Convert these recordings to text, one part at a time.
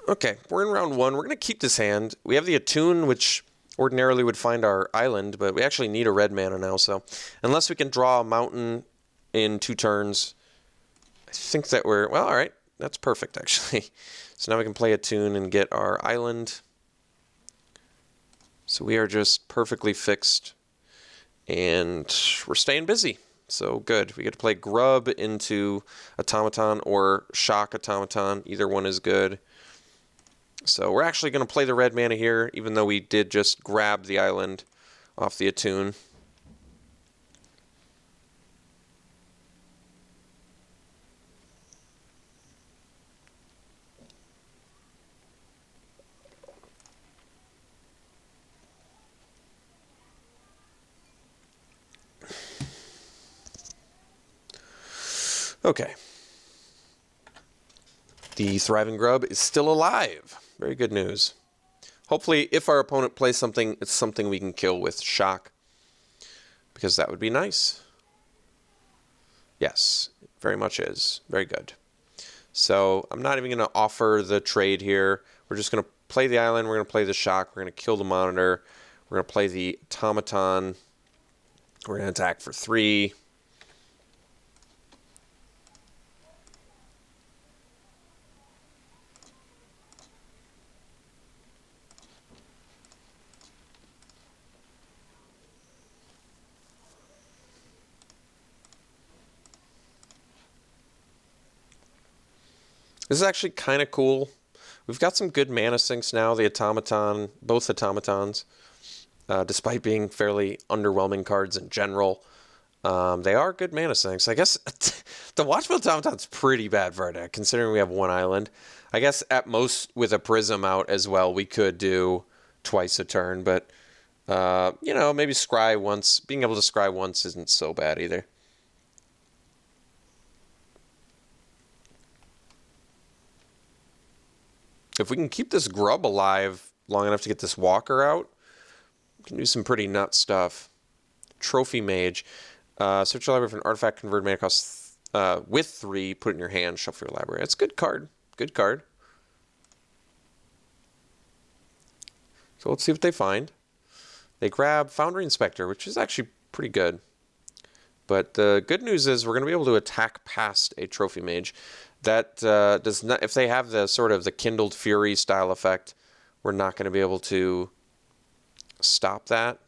Okay, we're in round one. We're going to keep this hand. We have the Attune, which ordinarily would find our island, but we actually need a red mana now, so unless we can draw a mountain in 2 turns, I think that we're... Well, all right. That's perfect, actually. So now we can play Attune and get our island. So we are just perfectly fixed, and we're staying busy. So good. We get to play Grub into Automaton or Shock Automaton. Either one is good. So we're actually going to play the red mana here, even though we did just grab the island off the Attune. Okay. The Thriving Grub is still alive. Very good news. Hopefully, if our opponent plays something, it's something we can kill with Shock, because that would be nice. Yes, it very much is. Very good. So I'm not even going to offer the trade here. We're just going to play the island. We're going to play the Shock. We're going to kill the Monitor. We're going to play the Automaton. We're going to attack for 3. This is actually kind of cool. We've got some good mana sinks now. The Automaton, both Automatons, despite being fairly underwhelming cards in general, they are good mana sinks. I guess the Watchful Automaton's pretty bad for our deck, considering we have 1 island. I guess at most with a Prism out as well, we could do twice a turn, but you know, maybe scry once. Being able to scry once isn't so bad either. If we can keep this Grub alive long enough to get this Walker out, we can do some pretty nut stuff. Trophy Mage. Search your library for an artifact, convert mana cost with 3, put it in your hand, shuffle your library. That's a good card. Good card. So let's see what they find. They grab Foundry Inspector, which is actually pretty good. But the good news is we're going to be able to attack past a Trophy Mage. That does not, if they have the sort of the Kindled Fury style effect, we're not going to be able to stop that.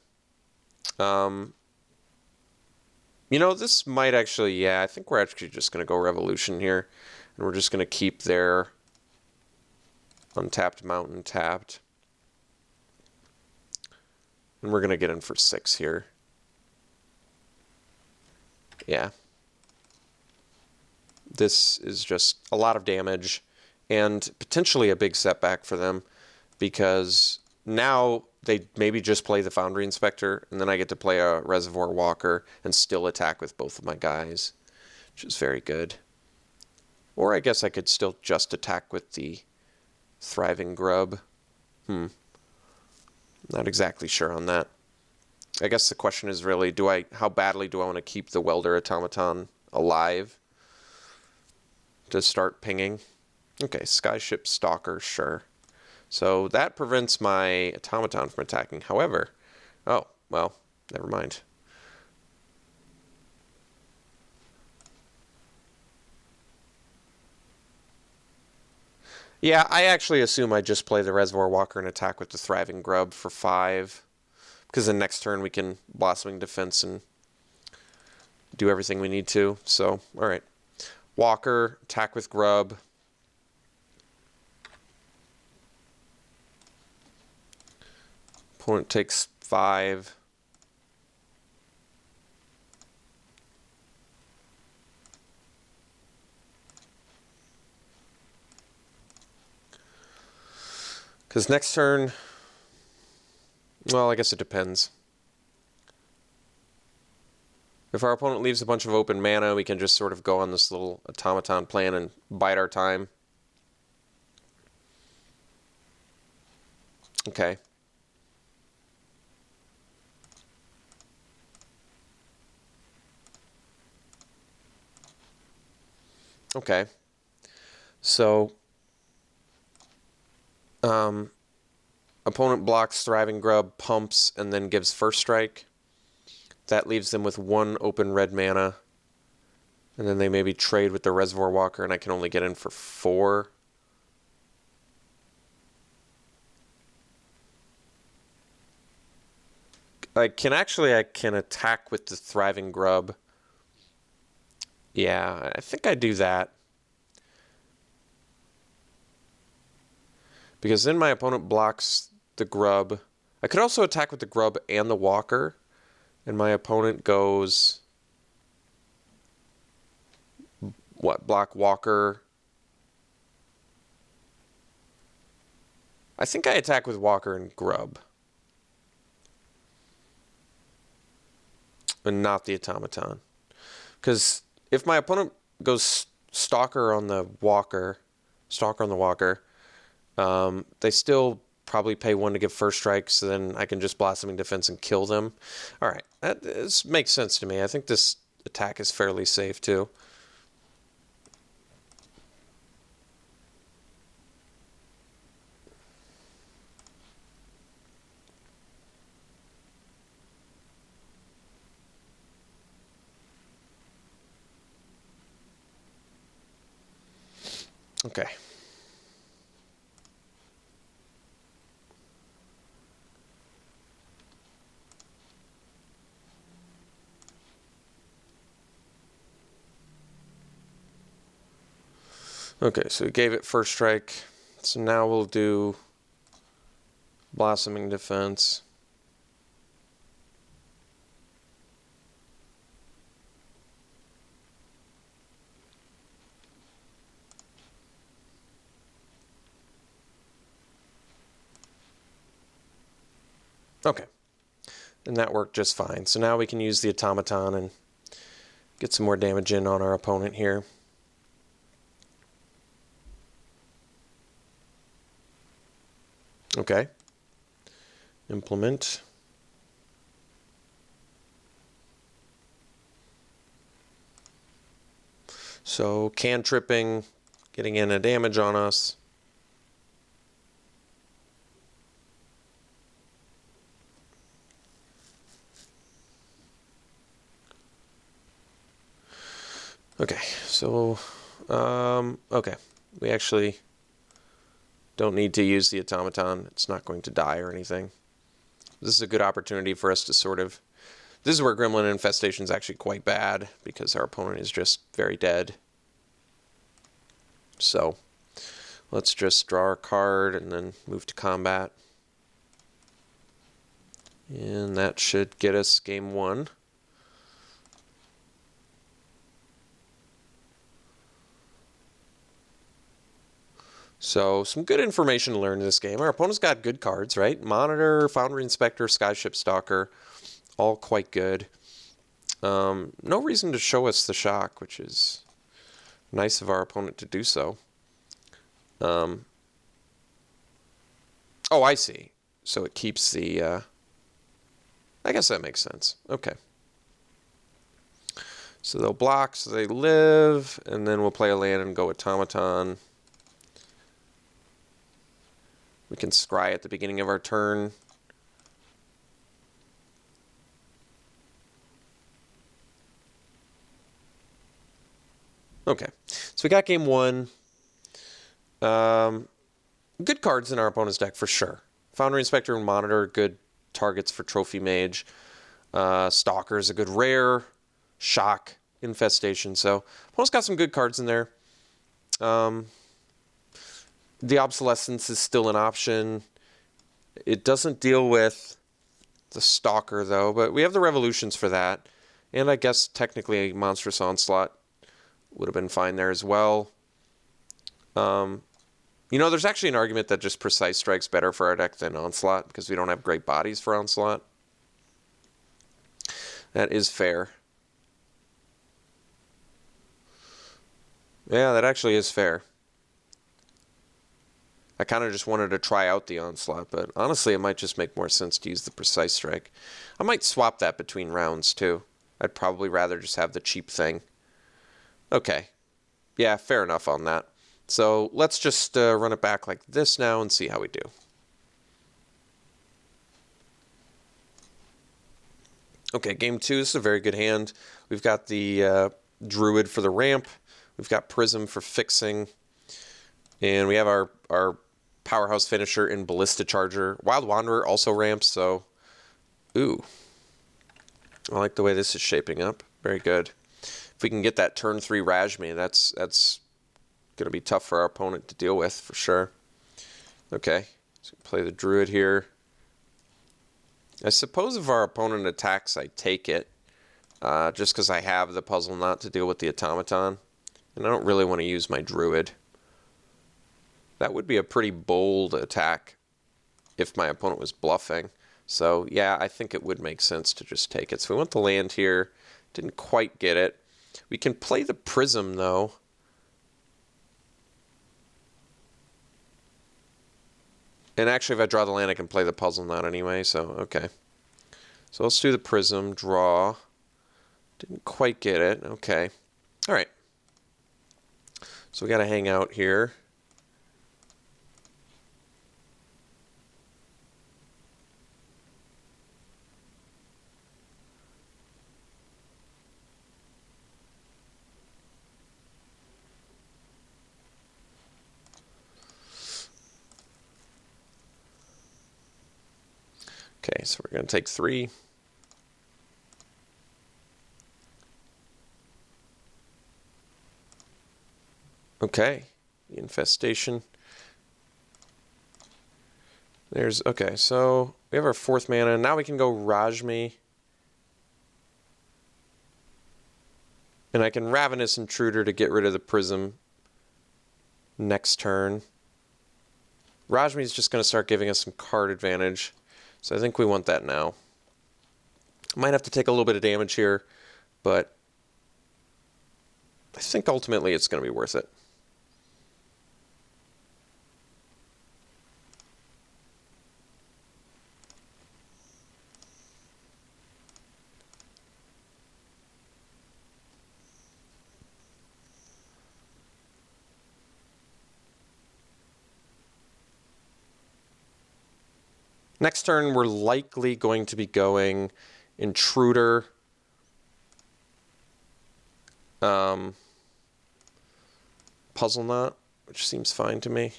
You know, this might actually, yeah, I think we're actually just going to go Revolution here. And we're just going to keep their untapped mountain tapped. And we're going to get in for 6 here. Yeah. This is just a lot of damage and potentially a big setback for them, because now they maybe just play the Foundry Inspector, and then I get to play a Reservoir Walker and still attack with both of my guys, which is very good. Or I guess I could still just attack with the Thriving Grub. Not exactly sure on that. I guess the question is really, how badly do I want to keep the Welder Automaton alive to start pinging? Okay, Skyship Stalker, sure. So that prevents my Automaton from attacking. However, oh, well, never mind. Yeah, I actually assume I just play the Reservoir Walker and attack with the Thriving Grub for 5. Because the next turn we can Blossoming Defense and do everything we need to. So, alright. Walker, attack with Grub. Opponent takes 5. Because next turn, well, I guess it depends. If our opponent leaves a bunch of open mana, we can just sort of go on this little Automaton plan and bide our time. Okay. Okay. So Opponent blocks Thriving Grub, pumps, and then gives first strike. That leaves them with 1 open red mana. And then they maybe trade with the Reservoir Walker, and I can only get in for 4. I can attack with the Thriving Grub. Yeah, I think I do that. Because then my opponent blocks the Grub. I could also attack with the Grub and the Walker. And my opponent goes... What? Block Walker. I think I attack with Walker and Grub. And not the Automaton. Because if my opponent goes Stalker on the Walker, they still probably pay 1 to give first strike, so then I can just Blossoming Defense and kill them. Alright, this makes sense to me. I think this attack is fairly safe too. Okay. Okay, so we gave it first strike. So now we'll do Blossoming Defense. Okay, and that worked just fine. So now we can use the Automaton and get some more damage in on our opponent here. Okay, implement. So cantripping, getting in a damage on us. Okay, so, okay, we actually don't need to use the Automaton. It's not going to die or anything. This is a good opportunity for us to sort of... This is where Gremlin Infestation is actually quite bad, because our opponent is just very dead. So, let's just draw our card and then move to combat. And that should get us game 1. So, some good information to learn in this game. Our opponent's got good cards, right? Monitor, Foundry Inspector, Skyship Stalker, all quite good. No reason to show us the shock, which is nice of our opponent to do so. Oh, I see. So it keeps the... I guess that makes sense. Okay. So they'll block, so they live, and then we'll play a land and go Automaton. We can scry at the beginning of our turn. Okay, so we got game 1. Good cards in our opponent's deck for sure. Foundry Inspector and Monitor, good targets for Trophy Mage. Stalker is a good rare. Shock, Infestation. So opponent's got some good cards in there. The Obsolescence is still an option. It doesn't deal with the Stalker, though, but we have the Revolutions for that. And I guess technically Monstrous Onslaught would have been fine there as well. You know, there's actually an argument that just Precise Strike's better for our deck than Onslaught, because we don't have great bodies for Onslaught. That is fair. Yeah, that actually is fair. I kind of just wanted to try out the Onslaught, but honestly it might just make more sense to use the Precise Strike. I might swap that between rounds too. I'd probably rather just have the cheap thing. Okay. Yeah, fair enough on that. So let's just run it back like this now and see how we do. Okay, game 2, this is a very good hand. We've got the Druid for the ramp. We've got Prism for fixing. And we have our powerhouse finisher in Ballista Charger. Wild Wanderer also ramps, so... Ooh. I like the way this is shaping up. Very good. If we can get that turn 3 Rajmi, that's going to be tough for our opponent to deal with, for sure. Okay, so play the Druid here. I suppose if our opponent attacks, I take it. Just because I have the Puzzle Knot to deal with the Automaton. And I don't really want to use my Druid. That would be a pretty bold attack if my opponent was bluffing. So, yeah, I think it would make sense to just take it. So we want the land here. Didn't quite get it. We can play the Prism, though. And actually, if I draw the land, I can play the Puzzle Knot anyway, so, okay. So let's do the Prism, draw. Didn't quite get it. Okay. All right. So we got to hang out here. Okay, so we're going to take 3. Okay, the infestation. There's, okay, so we have our 4th mana. Now we can go Rajmi. And I can Ravenous Intruder to get rid of the Prism next turn. Rajmi is just going to start giving us some card advantage. So I think we want that now. Might have to take a little bit of damage here, but I think ultimately it's going to be worth it. Next turn, we're likely going to be going Intruder. Puzzle Knot, which seems fine to me.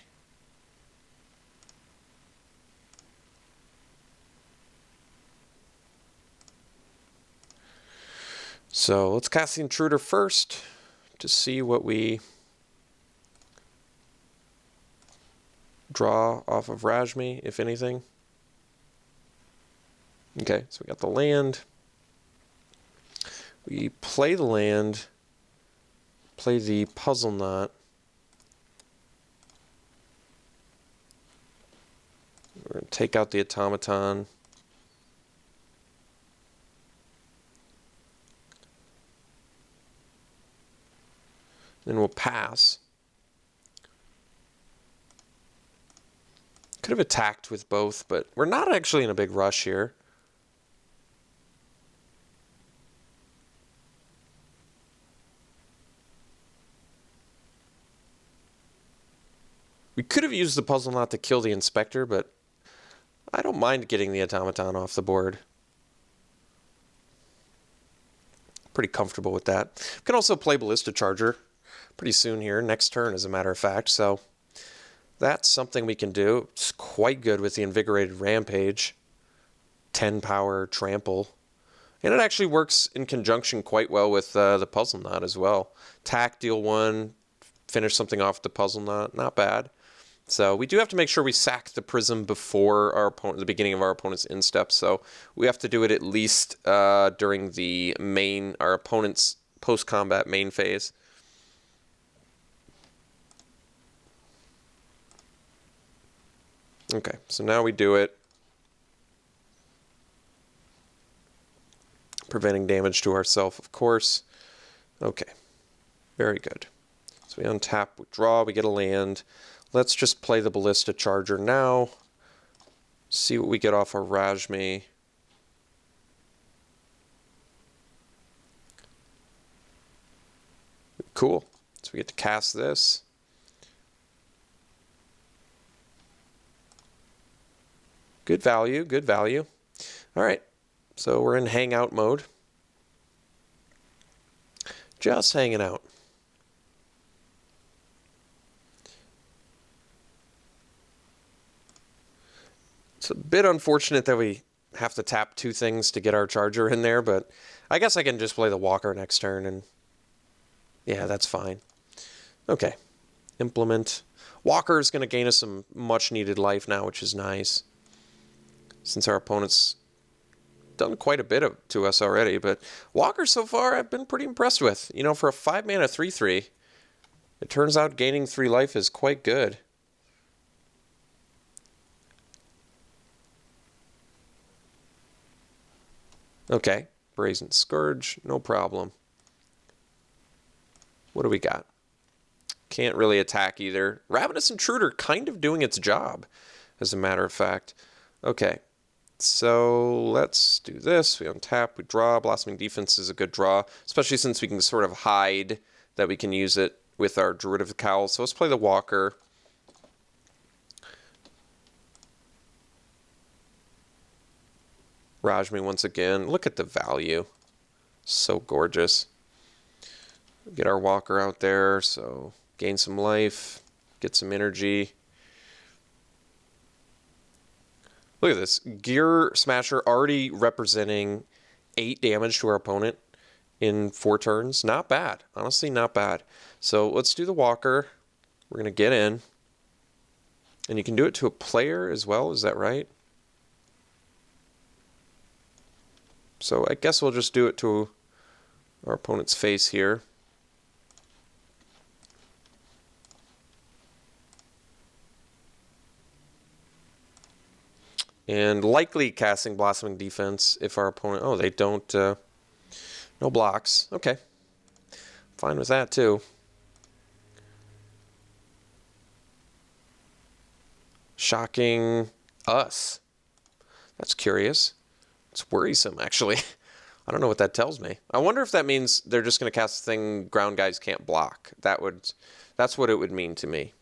So let's cast the Intruder first to see what we draw off of Rajmi, if anything. Okay, so we got the land. We play the land, play the Puzzle Knot. We're going to take out the Automaton. Then we'll pass. Could have attacked with both, but we're not actually in a big rush here. We could have used the Puzzle Knot to kill the Inspector, but I don't mind getting the Automaton off the board. Pretty comfortable with that. We can also play Ballista Charger pretty soon here, next turn as a matter of fact, so that's something we can do. It's quite good with the Invigorated Rampage, 10 power trample, and it actually works in conjunction quite well with the Puzzle Knot as well. Attack, deal 1, finish something off the Puzzle Knot, not bad. So we do have to make sure we sack the Prism before our opponent, the beginning of our opponent's instep. So we have to do it at least during the main, our opponent's post-combat main phase. Okay, so now we do it. Preventing damage to ourselves, of course. Okay, very good. So we untap, we draw, we get a land. Let's just play the Ballista Charger now. See what we get off our Rajmi. Cool. So we get to cast this. Good value, good value. All right, so we're in hangout mode. Just hanging out. It's a bit unfortunate that we have to tap 2 things to get our charger in there, but I guess I can just play the walker next turn, and yeah, that's fine. Okay, implement. Walker is going to gain us some much needed life now, which is nice, since our opponent's done quite a bit to us already. But Walker so far I've been pretty impressed with. You know, for a 5-mana 3/3, it turns out gaining 3 life is quite good. Okay, Brazen Scourge, no problem. What do we got? Can't really attack either. Ravenous Intruder kind of doing its job, as a matter of fact. Okay, so let's do this. We untap, we draw. Blossoming Defense is a good draw, especially since we can sort of hide that we can use it with our Druid of the Cowl. So let's play the Walker. Rajmi once again. Look at the value. So gorgeous. Get our Walker out there, so gain some life, get some energy. Look at this. Gear Smasher already representing 8 damage to our opponent in 4 turns. Not bad. Honestly, not bad. So let's do the Walker. We're going to get in. And you can do it to a player as well, is that right? So I guess we'll just do it to our opponent's face here. And likely casting Blossoming Defense if our opponent... Oh, they don't... no blocks. Okay. Fine with that, too. Shocking us. That's curious. It's worrisome, actually. I don't know what that tells me. I wonder if that means they're just going to cast a thing ground guys can't block. That's what it would mean to me.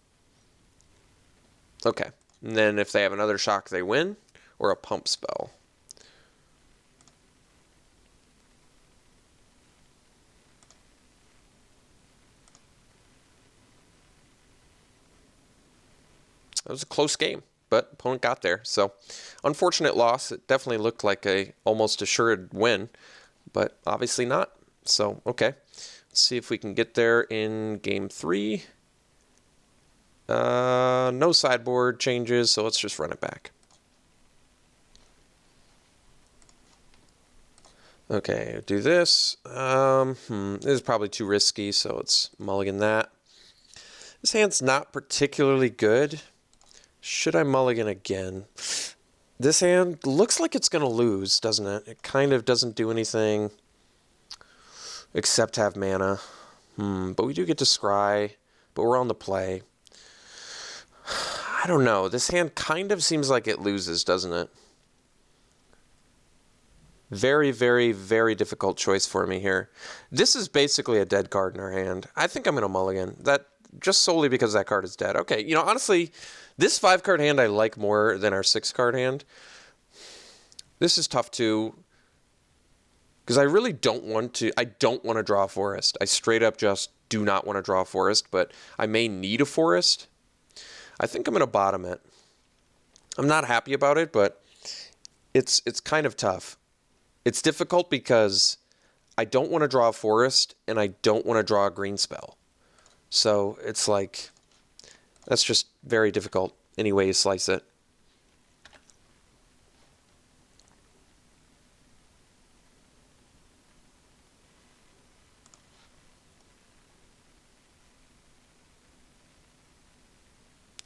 Okay. And then if they have another shock, they win. Or a pump spell. It was a close game, but opponent got there. So, unfortunate loss. It definitely looked like a almost assured win, but obviously not. So, okay. Let's see if we can get there in game 3. No sideboard changes, so let's just run it back. Okay, do this. This is probably too risky, so let's mulligan that. This hand's not particularly good. Should I mulligan again? This hand looks like it's going to lose, doesn't it? It kind of doesn't do anything except have mana. But we do get to scry, but we're on the play. I don't know. This hand kind of seems like it loses, doesn't it? Very, very, very difficult choice for me here. This is basically a dead card in our hand. I think I'm going to mulligan. That just solely because that card is dead. Okay, you know, honestly, this 5-card hand I like more than our 6-card hand. This is tough too, because I really don't want to. I don't want to draw a forest. I straight up just do not want to draw a forest, but I may need a forest. I think I'm going to bottom it. I'm not happy about it, but it's kind of tough. It's difficult because I don't want to draw a forest and I don't want to draw a green spell. So it's like, that's just very difficult any way you slice it.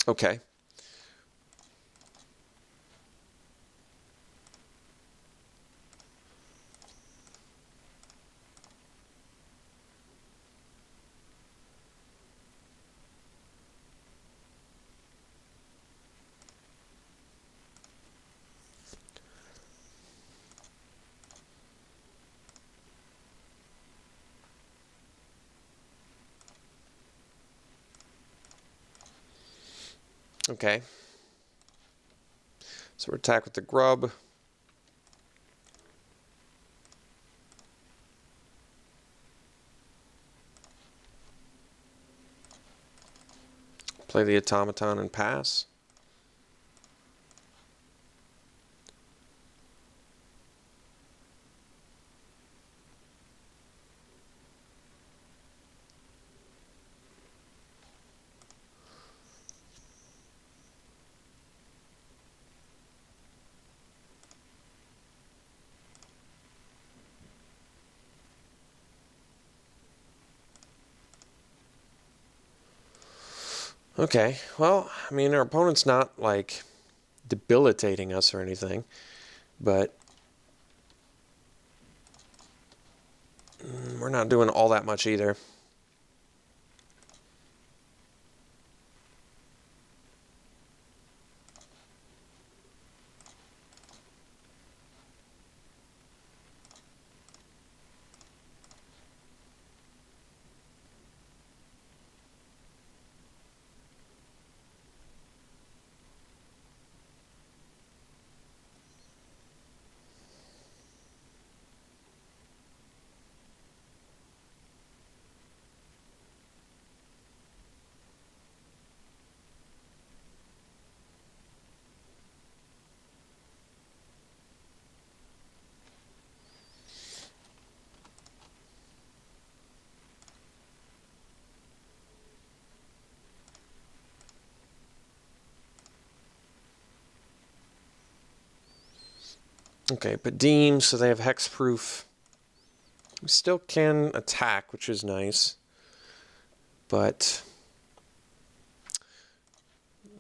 Okay. Okay. So we're attack with the grub. Play the automaton and pass. Okay, well, I mean, our opponent's not, like, debilitating us or anything, but we're not doing all that much either. Okay, but Deem, so they have hexproof. We still can attack, which is nice. But,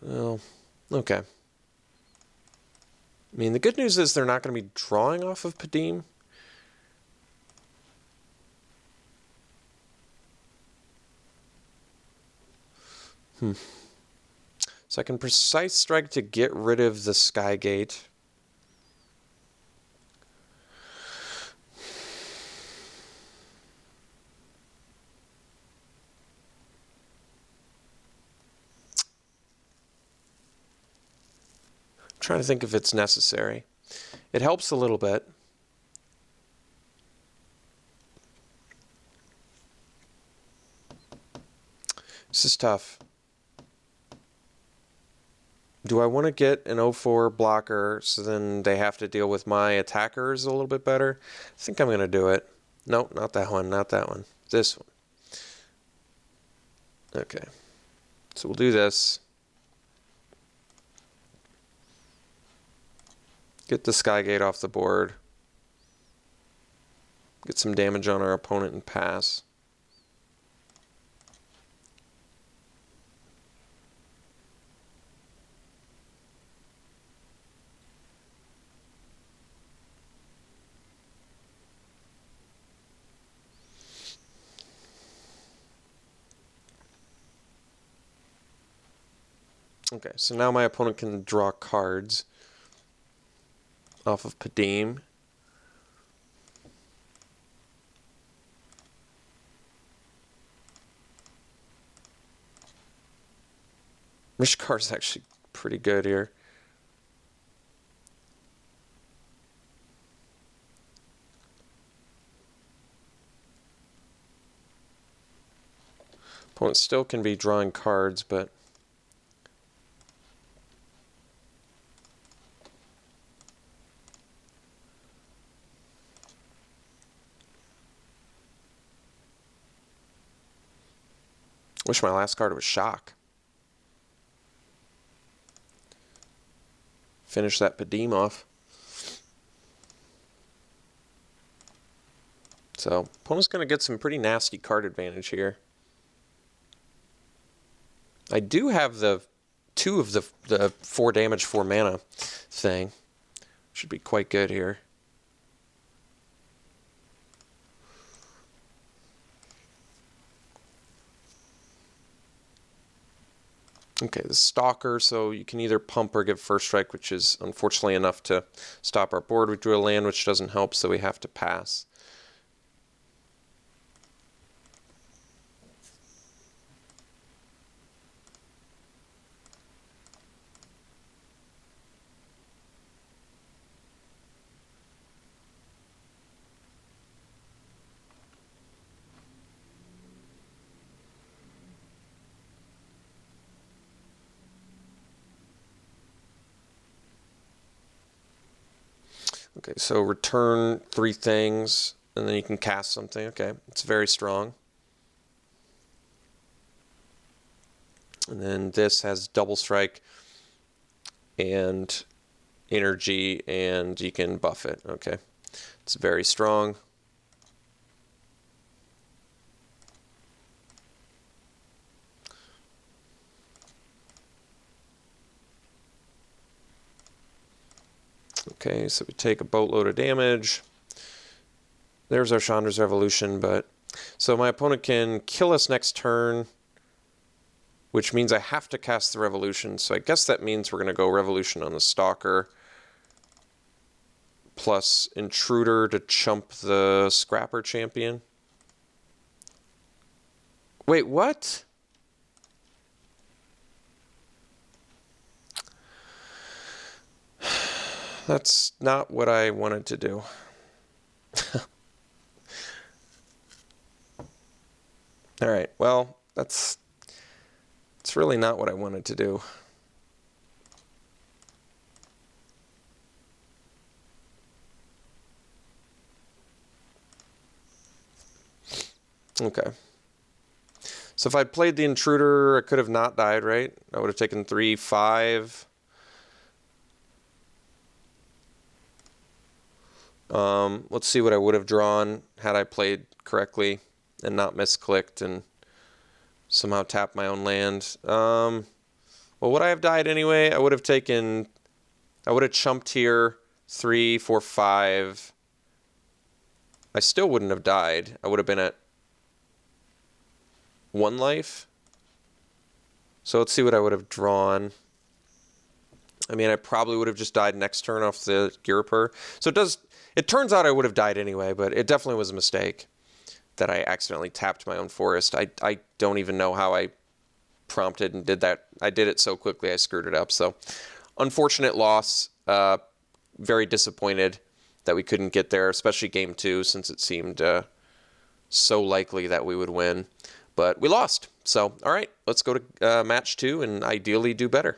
well, okay. I mean, the good news is they're not going to be drawing off of Padim. So I can Precise Strike to get rid of the Skygate. I'm trying to think if it's necessary. It helps a little bit. This is tough. Do I want to get an 0-4 blocker so then they have to deal with my attackers a little bit better? I think I'm going to do it. Nope, not that one, not that one. This one. Okay. So we'll do this. Get the Skygate off the board. Get some damage on our opponent and pass. Okay, so now my opponent can draw cards off of Padim. Mishkar is actually pretty good here. Opponent still can be drawing cards, but wish my last card was Shock. Finish that Padim off. So, opponent's going to get some pretty nasty card advantage here. I do have the 2 of the 4 damage, 4 mana thing. Should be quite good here. Okay, the Stalker, so you can either pump or get First Strike, which is unfortunately enough to stop our board. We drew a land, which doesn't help, so we have to pass. Okay, so return 3 things, and then you can cast something. Okay, it's very strong. And then this has double strike and energy, and you can buff it. Okay, it's very strong. Okay, so we take a boatload of damage. There's our Chandra's Revolution, but... So my opponent can kill us next turn, which means I have to cast the Revolution. So I guess that means we're going to go Revolution on the Stalker, plus Intruder to chump the Scrapper Champion. Wait, what? That's not what I wanted to do. All right, well, it's really not what I wanted to do. Okay. So if I played the Intruder, I could have not died, right? I would have taken 3, 5. Let's see what I would have drawn had I played correctly and not misclicked and somehow tapped my own land. Well, would I have died anyway? I would have chumped here 3, 4, 5. I still wouldn't have died. I would have been at 1 life. So let's see what I would have drawn. I mean, I probably would have just died next turn off the Girapur. So it turns out I would have died anyway, but it definitely was a mistake that I accidentally tapped my own forest. I don't even know how I prompted and did that. I did it so quickly I screwed it up. So unfortunate loss. Very disappointed that we couldn't get there, especially game 2, since it seemed so likely that we would win. But we lost. So, all right, let's go to match 2 and ideally do better.